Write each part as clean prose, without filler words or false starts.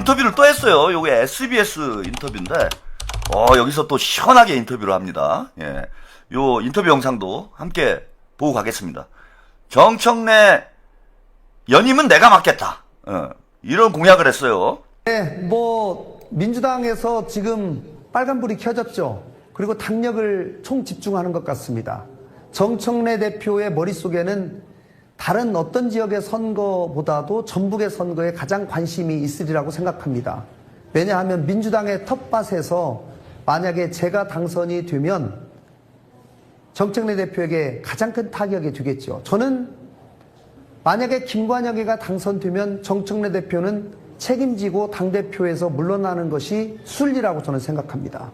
인터뷰를 또 했어요. 요게 SBS 인터뷰인데, 여기서 또 시원하게 인터뷰를 합니다. 예. 요 인터뷰 영상도 함께 보고 가겠습니다. 정청래 연임은 내가 맡겠다. 이런 공약을 했어요. 네, 민주당에서 지금 빨간불이 켜졌죠. 그리고 당력을 총 집중하는 것 같습니다. 정청래 대표의 머릿속에는 다른 어떤 지역의 선거보다도 전북의 선거에 가장 관심이 있으리라고 생각합니다. 왜냐하면 민주당의 텃밭에서 만약에 제가 당선이 되면 정청래 대표에게 가장 큰 타격이 되겠죠. 저는 만약에 김관영이가 당선되면 정청래 대표는 책임지고 당대표에서 물러나는 것이 순리라고 저는 생각합니다.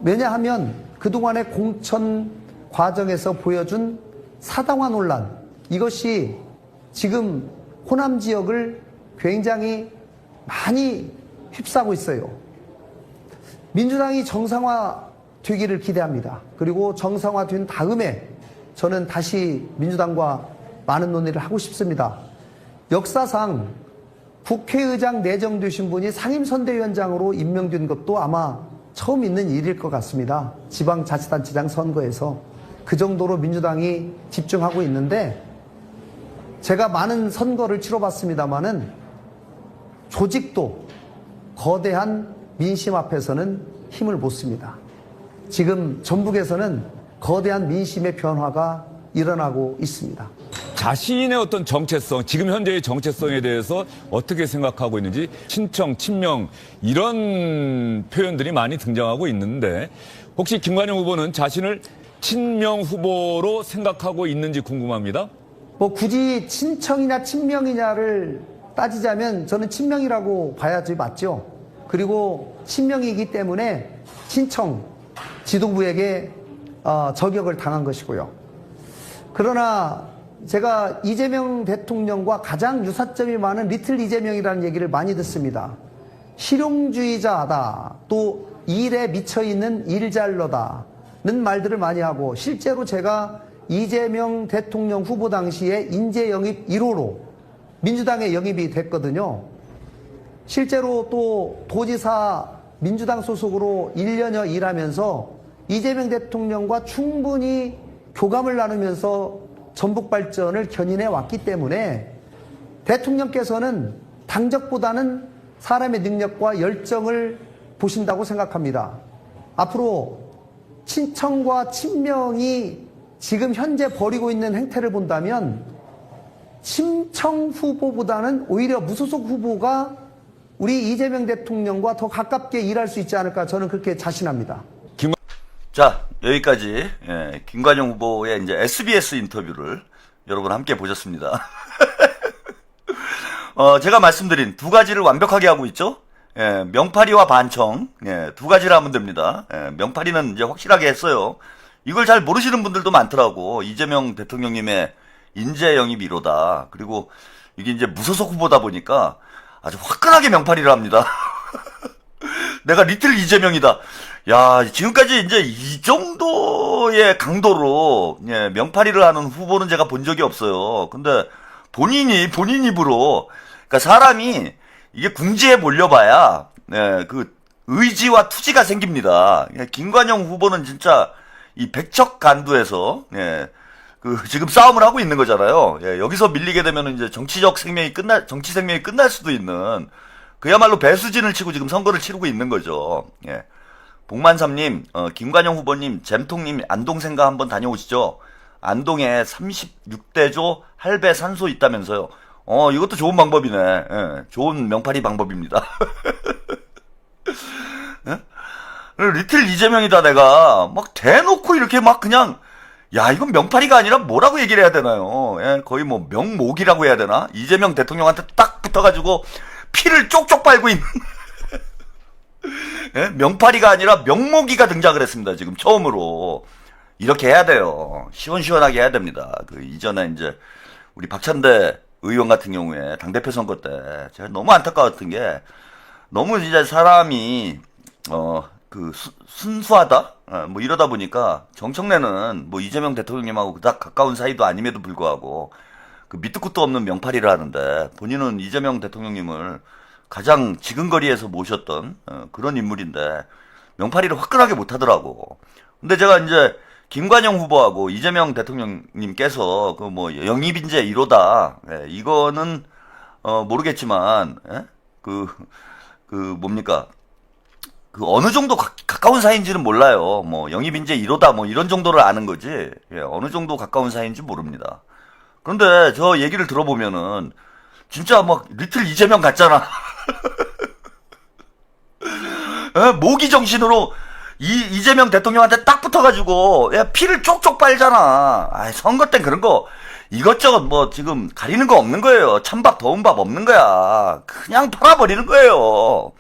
왜냐하면 그동안의 공천 과정에서 보여준 사당화 논란, 이것이 지금 호남 지역을 굉장히 많이 휩싸고 있어요. 민주당이 정상화 되기를 기대합니다. 그리고 정상화된 다음에 저는 다시 민주당과 많은 논의를 하고 싶습니다. 역사상 국회의장 내정되신 분이 상임선대위원장으로 임명된 것도 아마 처음 있는 일일 것 같습니다. 지방자치단체장 선거에서 그 정도로 민주당이 집중하고 있는데, 제가 많은 선거를 치러봤습니다마는 조직도 거대한 민심 앞에서는 힘을 못 씁니다. 지금 전북에서는 거대한 민심의 변화가 일어나고 있습니다. 자신의 어떤 정체성, 지금 현재의 정체성에 대해서 어떻게 생각하고 있는지, 친청, 친명 이런 표현들이 많이 등장하고 있는데, 혹시 김관영 후보는 자신을 친명 후보로 생각하고 있는지 궁금합니다. 굳이 친청이냐 친명이냐를 따지자면 저는 친명이라고 봐야지 맞죠. 그리고 친명이기 때문에 친청 지도부에게 저격을 당한 것이고요. 그러나 제가 이재명 대통령과 가장 유사점이 많은 리틀 이재명이라는 얘기를 많이 듣습니다. 실용주의자다, 또 일에 미쳐있는 일잘러다는 말들을 많이 하고, 실제로 제가 이재명 대통령 후보 당시에 인재 영입 1호로 민주당에 영입이 됐거든요. 실제로 또 도지사 민주당 소속으로 1년여 일하면서 이재명 대통령과 충분히 교감을 나누면서 전북 발전을 견인해 왔기 때문에 대통령께서는 당적보다는 사람의 능력과 열정을 보신다고 생각합니다. 앞으로 친청과 친명이 지금 현재 벌이고 있는 행태를 본다면 친청 후보보다는 오히려 무소속 후보가 우리 이재명 대통령과 더 가깝게 일할 수 있지 않을까, 저는 그렇게 자신합니다. 자, 여기까지 김관영 후보의 이제 SBS 인터뷰를 여러분 함께 보셨습니다. 제가 말씀드린 두 가지를 완벽하게 하고 있죠. 명파리와 반청, 두 가지를 하면 됩니다. 명파리는 이제 확실하게 했어요. 이걸 잘 모르시는 분들도 많더라고. 이재명 대통령님의 인재 영입 1호다. 그리고 이게 이제 무소속 후보다 보니까 아주 화끈하게 명파리를 합니다. 내가 리틀 이재명이다. 야, 지금까지 이제 이 정도의 강도로 명파리를 하는 후보는 제가 본 적이 없어요. 근데 본인 입으로, 그러니까 사람이 이게 궁지에 몰려봐야 그 의지와 투지가 생깁니다. 김관영 후보는 진짜 이 백척간두에서 지금 싸움을 하고 있는 거잖아요. 여기서 밀리게 되면 이제 정치 생명이 끝날 수도 있는, 그야말로 배수진을 치고 지금 선거를 치르고 있는 거죠. 복만삼님, 김관영 후보님, 잼통님 안동생가 한번 다녀오시죠. 안동에 36대조 할배 산소 있다면서요. 이것도 좋은 방법이네. 좋은 명파리 방법입니다. 리틀 이재명이다. 내가 막 대놓고 이렇게 막 그냥, 야, 이건 명파리가 아니라 뭐라고 얘기를 해야 되나요? 거의 뭐 명목이라고 해야 되나? 이재명 대통령한테 딱 붙어가지고 피를 쪽쪽 빨고 있는 명파리가 아니라 명목이가 등장을 했습니다. 지금 처음으로. 이렇게 해야 돼요. 시원시원하게 해야 됩니다. 그 이전에 이제 우리 박찬대 의원 같은 경우에 당대표 선거 때 제가 너무 안타까웠던 게, 너무 이제 사람이 순수하다? 뭐 이러다 보니까 정청래는 뭐 이재명 대통령님하고 그닥 가까운 사이도 아님에도 불구하고 그 밑도 끝도 없는 명파리를 하는데, 본인은 이재명 대통령님을 가장 지근거리에서 모셨던 그런 인물인데 명팔이를 화끈하게 못하더라고. 근데 제가 이제 김관영 후보하고 이재명 대통령님께서 그 뭐 영입인재 1호다. 예, 이거는 모르겠지만 예? 뭡니까? 그 어느 정도 가까운 사이인지는 몰라요. 뭐 영입인재 1호다 뭐 이런 정도를 아는 거지. 예, 어느 정도 가까운 사이인지 모릅니다. 그런데 저 얘기를 들어보면은 진짜 막 리틀 이재명 같잖아. 예, 모기 정신으로 이재명 대통령한테 딱 붙어가지고 야, 피를 쪽쪽 빨잖아. 아, 선거 땐 그런 거 이것저것 뭐 지금 가리는 거 없는 거예요. 찬밥 더운 밥 없는 거야. 그냥 팔아버리는 거예요.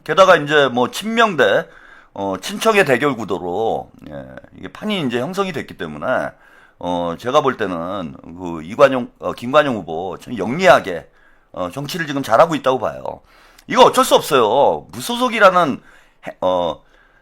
게다가 이제 뭐 친명대 친척의 대결 구도로 예, 이게 판이 이제 형성이 됐기 때문에 제가 볼 때는 그 김관영 후보 좀 영리하게 정치를 지금 잘하고 있다고 봐요. 이거 어쩔 수 없어요. 무소속이라는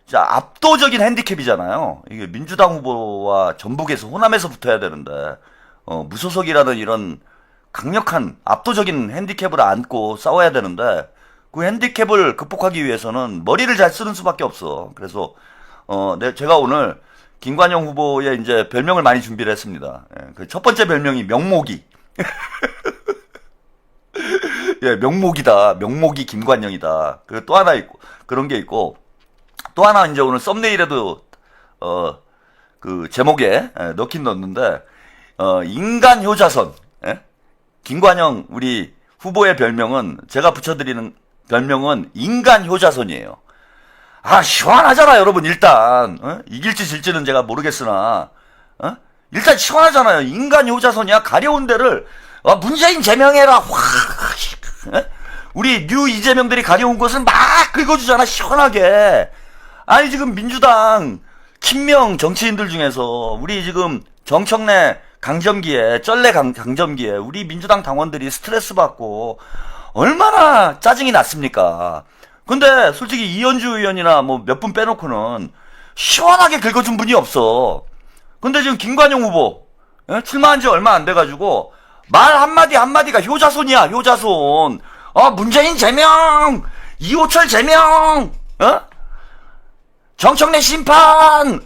진짜 압도적인 핸디캡이잖아요. 이게 민주당 후보와 전북에서 호남에서 붙어야 되는데 무소속이라는 이런 강력한 압도적인 핸디캡을 안고 싸워야 되는데 그 핸디캡을 극복하기 위해서는 머리를 잘 쓰는 수밖에 없어. 그래서 제가 오늘 김관영 후보의 이제 별명을 많이 준비를 했습니다. 예, 그 첫 번째 별명이 명목이. 예, 명목이다. 명목이 김관영이다. 그 또 하나 있고 그런 게 있고 또 하나 이제 오늘 썸네일에도 그 제목에 넣긴 넣었는데 인간 효자선. 예? 김관영 우리 후보의 별명은 제가 붙여드리는 별명은 인간 효자선이에요. 아 시원하잖아 여러분. 일단 이길지 질지는 제가 모르겠으나 일단 시원하잖아요. 인간 효자선이야. 가려운 데를 문재인 제명해라. 확 우리 뉴 이재명들이 가려운 곳은 막 긁어주잖아 시원하게. 아니 지금 민주당 친명 정치인들 중에서 우리 지금 정청래 강점기에 쩔레 강점기에 우리 민주당 당원들이 스트레스 받고 얼마나 짜증이 났습니까? 근데 솔직히 이현주 의원이나 뭐 몇 분 빼놓고는 시원하게 긁어준 분이 없어. 근데 지금 김관영 후보 출마한 지 얼마 안 돼가지고 말 한마디가 효자손이야. 효자손. 문재인 제명, 이호철 제명, 정청래 심판.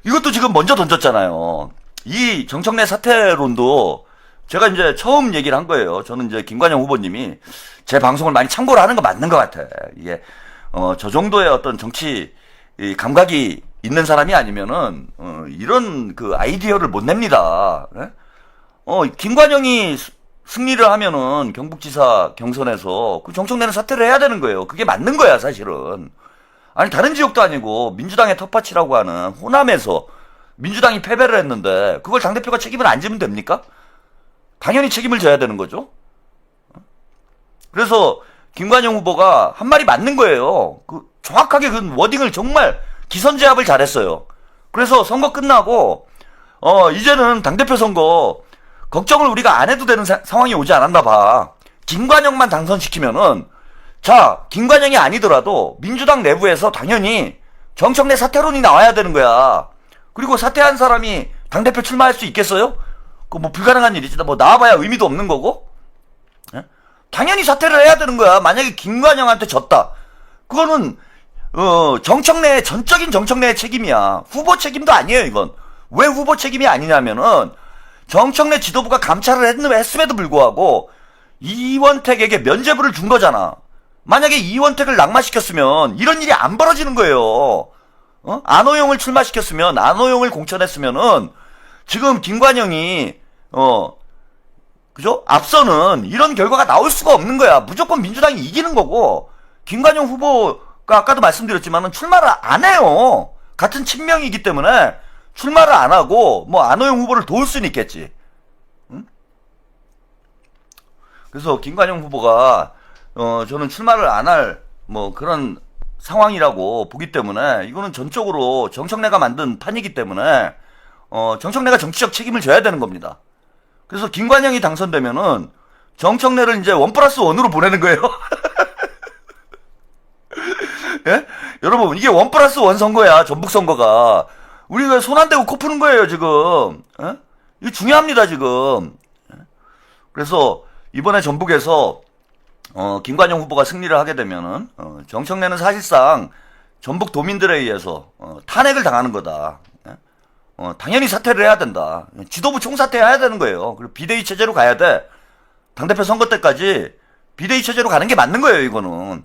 이것도 지금 먼저 던졌잖아요. 이 정청래 사퇴론도 제가 이제 처음 얘기를 한 거예요. 저는 이제 김관영 후보님이 제 방송을 많이 참고를 하는 거 맞는 것 같아. 이게 저 정도의 어떤 정치 감각이 있는 사람이 아니면은 이런 그 아이디어를 못 냅니다. 예? 김관영이 승리를 하면은 경북지사 경선에서 그 정청래는 사퇴를 해야 되는 거예요. 그게 맞는 거야 사실은. 아니 다른 지역도 아니고 민주당의 텃밭이라고 하는 호남에서 민주당이 패배를 했는데 그걸 당대표가 책임을 안 지면 됩니까? 당연히 책임을 져야 되는 거죠. 그래서 김관영 후보가 한 말이 맞는 거예요. 정확하게 그 워딩을 정말 기선제압을 잘했어요. 그래서 선거 끝나고 이제는 당대표 선거 걱정을 우리가 안 해도 되는 상황이 오지 않았나 봐. 김관영만 당선시키면은 자 김관영이 아니더라도 민주당 내부에서 당연히 정청래 사퇴론이 나와야 되는 거야. 그리고 사퇴한 사람이 당대표 출마할 수 있겠어요? 그 뭐 불가능한 일이지. 뭐 나와봐야 의미도 없는 거고. 예? 당연히 사퇴를 해야 되는 거야. 만약에 김관영한테 졌다. 그거는 정청래의 전적인 정청래의 책임이야. 후보 책임도 아니에요 이건. 왜 후보 책임이 아니냐면은 정청래 지도부가 감찰을 했음에도 불구하고 이원택에게 면죄부를 준 거잖아. 만약에 이원택을 낙마시켰으면 이런 일이 안 벌어지는 거예요. 안호영을 출마시켰으면 안호영을 공천했으면은 지금 김관영이 그죠? 앞서는 이런 결과가 나올 수가 없는 거야. 무조건 민주당이 이기는 거고 김관영 후보가 아까도 말씀드렸지만은 출마를 안 해요. 같은 친명이기 때문에 출마를 안 하고 뭐 안호영 후보를 도울 수는 있겠지. 응? 그래서 김관영 후보가 저는 출마를 안 할 뭐 그런 상황이라고 보기 때문에 이거는 전적으로 정청래가 만든 판이기 때문에 정청래가 정치적 책임을 져야 되는 겁니다. 그래서 김관영이 당선되면은 정청래를 이제 1+1으로 보내는 거예요. 예? 여러분 이게 1+1 선거야. 전북 선거가. 우리가 손 안 대고 코 푸는 거예요 지금. 예? 이게 중요합니다 지금. 그래서 이번에 전북에서 김관영 후보가 승리를 하게 되면은 정청래는 사실상 전북 도민들에 의해서 탄핵을 당하는 거다. 예? 당연히 사퇴를 해야 된다. 지도부 총사퇴해야 되는 거예요. 그리고 비대위 체제로 가야 돼. 당대표 선거 때까지 비대위 체제로 가는 게 맞는 거예요. 이거는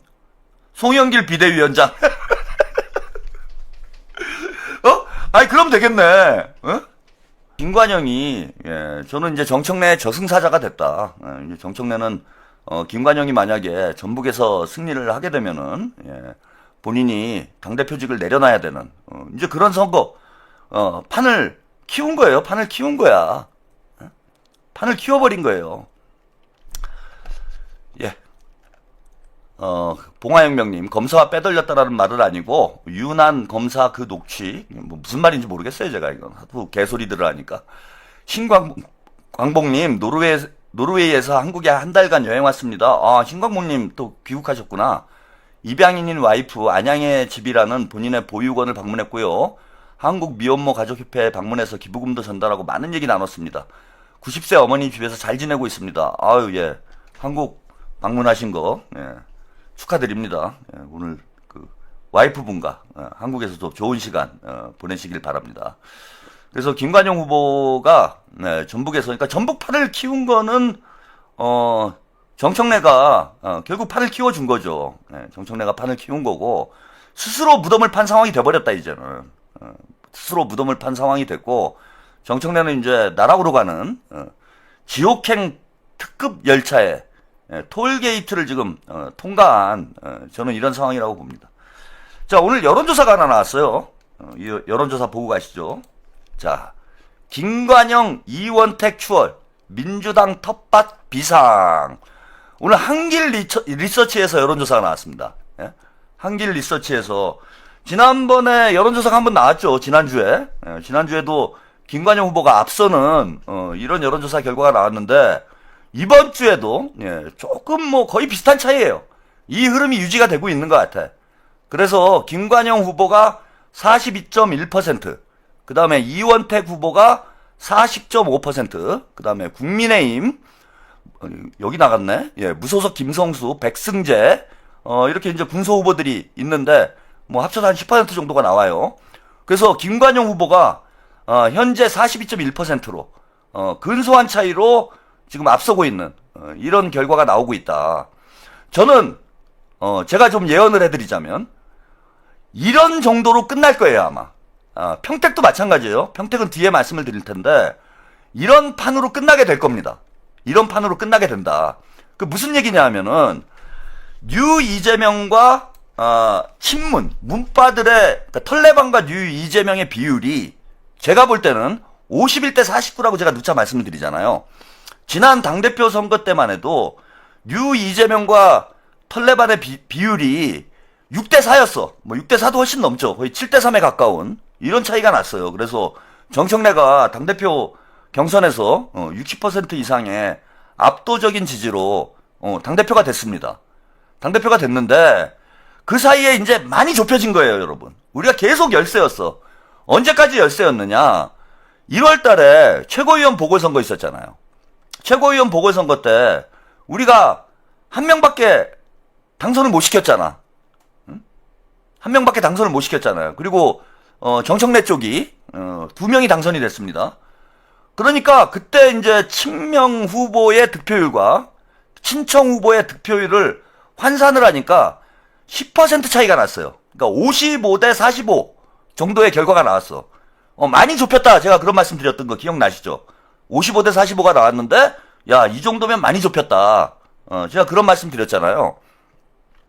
송영길 비대위원장. 아니 그럼 되겠네. 김관영이 저는 이제 정청래의 저승사자가 됐다. 이제 정청래는 김관영이 만약에 전북에서 승리를 하게 되면은 본인이 당대표직을 내려놔야 되는 이제 그런 선거 판을 키운 거예요. 판을 키운 거야. 판을 키워버린 거예요. 예. 봉화영명님, 검사와 빼돌렸다라는 말은 아니고, 윤한 검사 그 녹취, 뭐 무슨 말인지 모르겠어요, 제가 이건. 하도 개소리들을 하니까. 신광복님, 노르웨이에서 한국에 한 달간 여행 왔습니다. 아, 신광복님 또 귀국하셨구나. 입양인인 와이프, 안양의 집이라는 본인의 보유건을 방문했고요. 한국 미혼모 가족협회에 방문해서 기부금도 전달하고 많은 얘기 나눴습니다. 90세 어머니 집에서 잘 지내고 있습니다. 아유, 예. 한국 방문하신 거, 예. 축하드립니다. 예, 오늘 그 와이프분과 한국에서도 좋은 시간 보내시길 바랍니다. 그래서 김관영 후보가 전북에서 그러니까 전북판을 키운 거는 정청래가 결국 판을 키워준 거죠. 정청래가 판을 키운 거고 스스로 무덤을 판 상황이 돼버렸다 이제는. 스스로 무덤을 판 상황이 됐고 정청래는 이제 나락으로 가는 지옥행 특급 열차에 톨게이트를 지금 통과한 저는 이런 상황이라고 봅니다. 자, 오늘 여론조사가 하나 나왔어요. 이 여론조사 보고 가시죠. 자, 김관영, 이원택 추월, 민주당 텃밭 비상. 오늘 한길 리서치에서 여론조사가 나왔습니다. 예? 한길 리서치에서 지난번에 여론조사가 한번 나왔죠. 지난주에. 지난주에도 김관영 후보가 앞서는 이런 여론조사 결과가 나왔는데 이번 주에도 조금 뭐 거의 비슷한 차이예요. 이 흐름이 유지가 되고 있는 것 같아. 그래서 김관영 후보가 42.1%, 그 다음에 이원택 후보가 40.5%, 그 다음에 국민의힘 여기 나갔네. 예, 무소속 김성수, 백승재 이렇게 이제 군소 후보들이 있는데 뭐 합쳐서 한 10% 정도가 나와요. 그래서 김관영 후보가 현재 42.1%로 근소한 차이로 지금 앞서고 있는 이런 결과가 나오고 있다. 저는 제가 좀 예언을 해드리자면 이런 정도로 끝날 거예요 아마. 평택도 마찬가지예요. 평택은 뒤에 말씀을 드릴 텐데 이런 판으로 끝나게 될 겁니다. 이런 판으로 끝나게 된다. 그 무슨 얘기냐 하면은 뉴 이재명과 친문 문파들의 그러니까 털레방과 뉴 이재명의 비율이 제가 볼 때는 51대 49라고 제가 누차 말씀을 드리잖아요. 지난 당대표 선거 때만 해도 뉴 이재명과 털레반의 비율이 6대 4였어. 뭐 6대 4도 훨씬 넘죠. 거의 7대 3에 가까운 이런 차이가 났어요. 그래서 정청래가 당대표 경선에서 60% 이상의 압도적인 지지로 당대표가 됐습니다. 당대표가 됐는데 그 사이에 이제 많이 좁혀진 거예요, 여러분. 우리가 계속 열세였어. 언제까지 열세였느냐? 1월 달에 최고위원 보궐선거 있었잖아요. 최고위원 보궐선거 때 우리가 한 명밖에 당선을 못 시켰잖아. 응? 한 명밖에 당선을 못 시켰잖아요. 그리고 정청래 쪽이 2명이 당선이 됐습니다. 그러니까 그때 이제 친명 후보의 득표율과 친청 후보의 득표율을 환산을 하니까 10% 차이가 났어요. 그러니까 55대 45 정도의 결과가 나왔어. 많이 좁혔다. 제가 그런 말씀 드렸던 거 기억나시죠? 55대 45가 나왔는데 야, 이 정도면 많이 좁혔다. 제가 그런 말씀 드렸잖아요.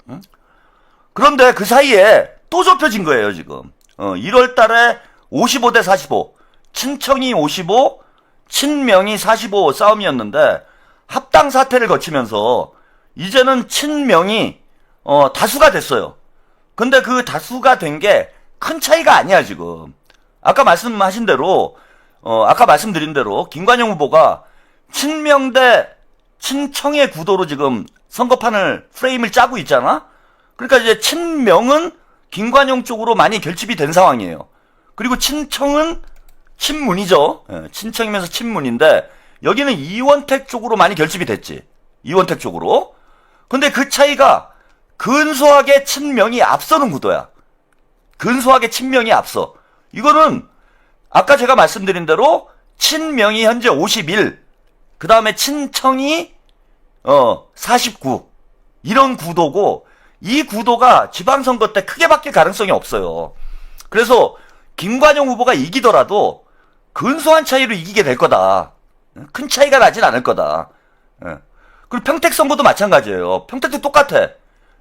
응? 그런데 그 사이에 또 좁혀진 거예요, 지금. 1월 달에 55대 45, 친청이 55, 친명이 45 싸움이었는데 합당 사태를 거치면서 이제는 친명이 다수가 됐어요. 근데 그 다수가 된 게 큰 차이가 아니야, 지금. 아까 말씀하신 대로 아까 말씀드린 대로 김관영 후보가 친명 대 친청의 구도로 지금 선거판을 프레임을 짜고 있잖아. 그러니까 이제 친명은 김관영 쪽으로 많이 결집이 된 상황이에요. 그리고 친청은 친문이죠. 친청이면서 친문인데 여기는 이원택 쪽으로 많이 결집이 됐지. 이원택 쪽으로. 근데 그 차이가 근소하게 친명이 앞서는 구도야. 근소하게 친명이 앞서. 이거는 아까 제가 말씀드린 대로 친명이 현재 51, 그 다음에 친청이 49 이런 구도고, 이 구도가 지방선거 때 크게 바뀔 가능성이 없어요. 그래서 김관영 후보가 이기더라도 근소한 차이로 이기게 될 거다. 큰 차이가 나진 않을 거다. 그리고 평택 선거도 마찬가지예요. 평택도 똑같아.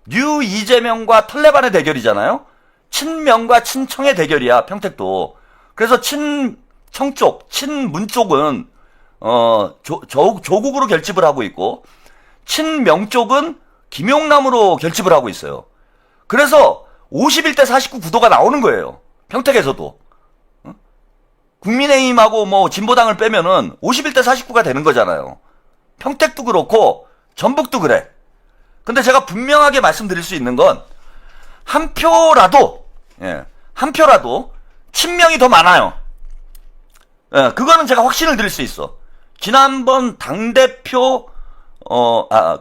뉴 이재명과 털레반의 대결이잖아요. 친명과 친청의 대결이야, 평택도. 그래서 친청 쪽, 친문 쪽은 조국으로 결집을 하고 있고, 친명 쪽은 김용남으로 결집을 하고 있어요. 그래서 51대 49 구도가 나오는 거예요, 평택에서도. 국민의힘하고 뭐 진보당을 빼면은 51대 49가 되는 거잖아요. 평택도 그렇고 전북도 그래. 근데 제가 분명하게 말씀드릴 수 있는 건 한 표라도, 한 표라도 친명이 더 많아요. 그거는 제가 확신을 드릴 수 있어. 지난번 당대표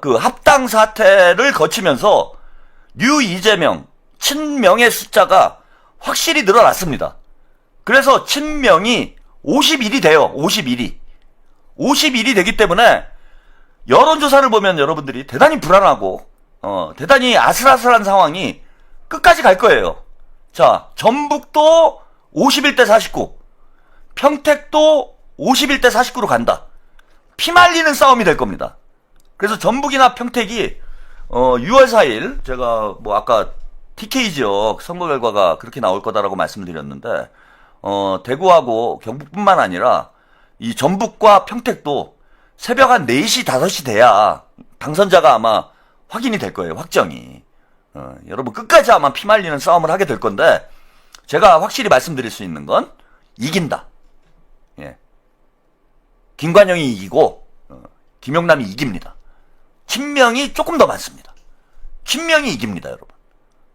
그 합당 사태를 거치면서 뉴 이재명 친명의 숫자가 확실히 늘어났습니다. 그래서 친명이 51이 돼요. 51이. 51이 되기 때문에 여론조사를 보면 여러분들이 대단히 불안하고 대단히 아슬아슬한 상황이 끝까지 갈 거예요. 자, 전북도 51대 49, 평택도 51대 49로 간다. 피말리는 싸움이 될 겁니다. 그래서 전북이나 평택이 6월 4일 제가 뭐 아까 TK 지역 선거 결과가 그렇게 나올 거다라고 말씀을 드렸는데, 대구하고 경북뿐만 아니라 이 전북과 평택도 새벽 한 4시, 5시 돼야 당선자가 아마 확인이 될 거예요. 확정이. 여러분 끝까지 아마 피말리는 싸움을 하게 될 건데, 제가 확실히 말씀드릴 수 있는 건 이긴다. 예. 김관영이 이기고 김용남이 이깁니다. 친명이 조금 더 많습니다. 친명이 이깁니다, 여러분.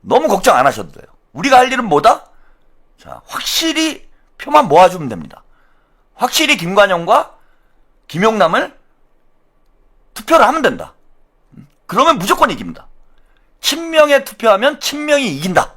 너무 걱정 안 하셔도 돼요. 우리가 할 일은 뭐다? 자, 확실히 표만 모아주면 됩니다. 확실히 김관영과 김용남을 투표를 하면 된다. 그러면 무조건 이깁니다. 친명에 투표하면 친명이 이긴다.